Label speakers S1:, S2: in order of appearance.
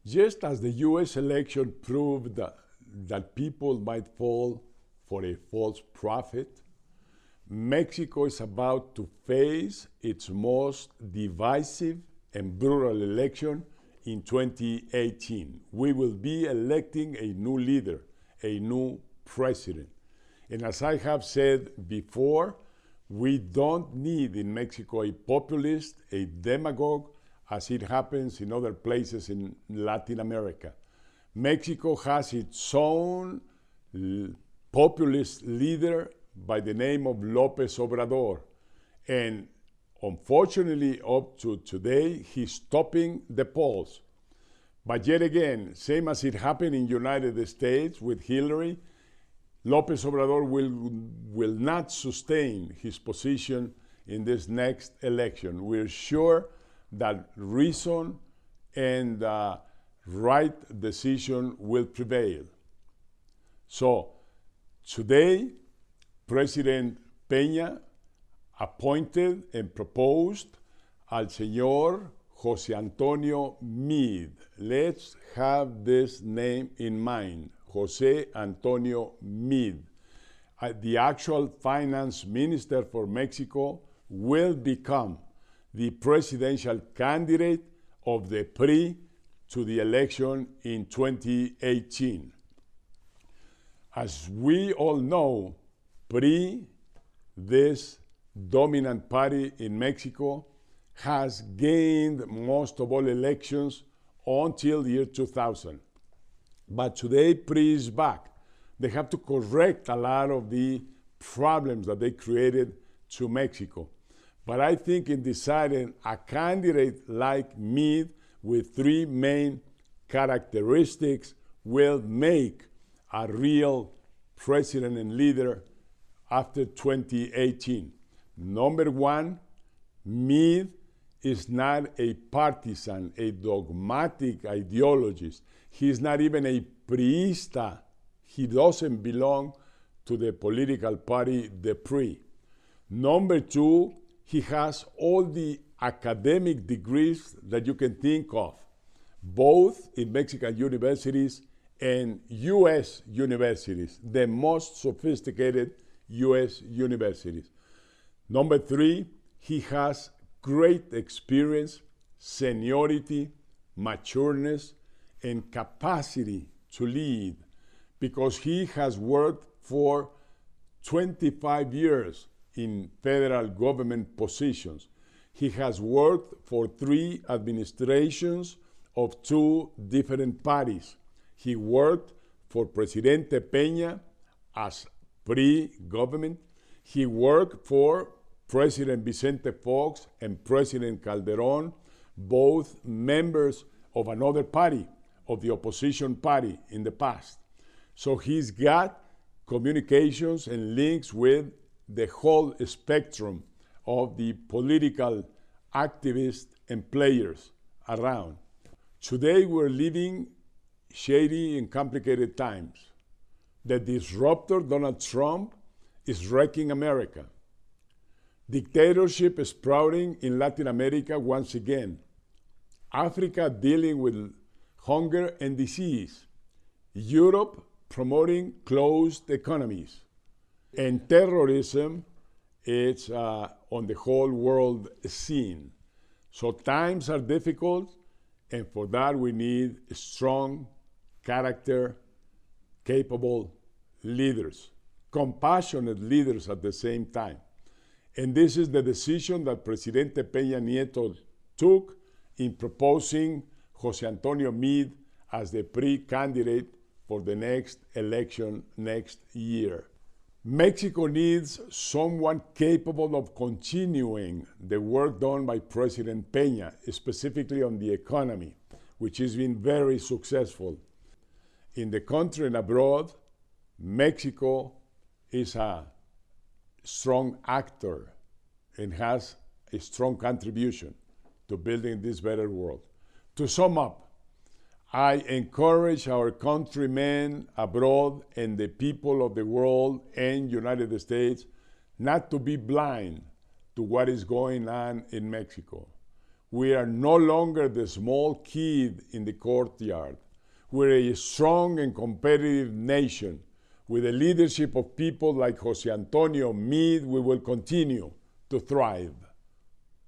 S1: Just as the US election proved that people might fall for a false prophet, Mexico is about to face its most divisive and brutal election in 2018. We will be electing a new leader, a new president. And as I have said before, we don't need in Mexico a populist, a demagogue, as it happens in other places in Latin America. Mexico has its own populist leader by the name of López Obrador. And unfortunately, up to today, he's topping the polls. But yet again, same as it happened in the United States with Hillary, López Obrador will not sustain his position in this next election. We're sure that reason and right decision will prevail. So today, President Peña appointed and proposed al señor José Antonio Meade. Let's have this name in mind, José Antonio Meade. The actual finance minister for Mexico will become the presidential candidate of the PRI to the election in 2018. As we all know, PRI, this dominant party in Mexico, has gained most of all elections until the year 2000. But today, PRI is back. They have to correct a lot of the problems that they created to Mexico. But I think in deciding a candidate like Meade with three main characteristics will make a real president and leader after 2018. Number one, Meade is not a partisan, a dogmatic ideologist. He's not even a priista. He doesn't belong to the political party, the PRI. Number two, he has all the academic degrees that you can think of, both in Mexican universities and U.S. universities, the most sophisticated U.S. universities. Number three, he has great experience, seniority, matureness, and capacity to lead because he has worked for 25 years in federal government positions. He has worked for 3 administrations of 2 different parties. He worked for Presidente Peña as pre-government. He worked for President Vicente Fox and President Calderón, both members of another party, of the opposition party in the past. So he's got communications and links with the whole spectrum of the political activists and players around. Today we're living shady and complicated times. The disruptor, Donald Trump, is wrecking America. Dictatorship is sprouting in Latin America once again. Africa dealing with hunger and disease. Europe promoting closed economies. And terrorism is on the whole world scene. So times are difficult, and for that we need strong character, capable leaders, compassionate leaders at the same time. And this is the decision that Presidente Peña Nieto took in proposing José Antonio Meade as the pre-candidate for the next election next year. Mexico needs someone capable of continuing the work done by President Peña, specifically on the economy, which has been very successful. In the country and abroad, Mexico is a strong actor and has a strong contribution to building this better world. To sum up, I encourage our countrymen abroad and the people of the world and United States not to be blind to what is going on in Mexico. We are no longer the small kid in the courtyard. We're a strong and competitive nation. With the leadership of people like José Antonio Meade, we will continue to thrive.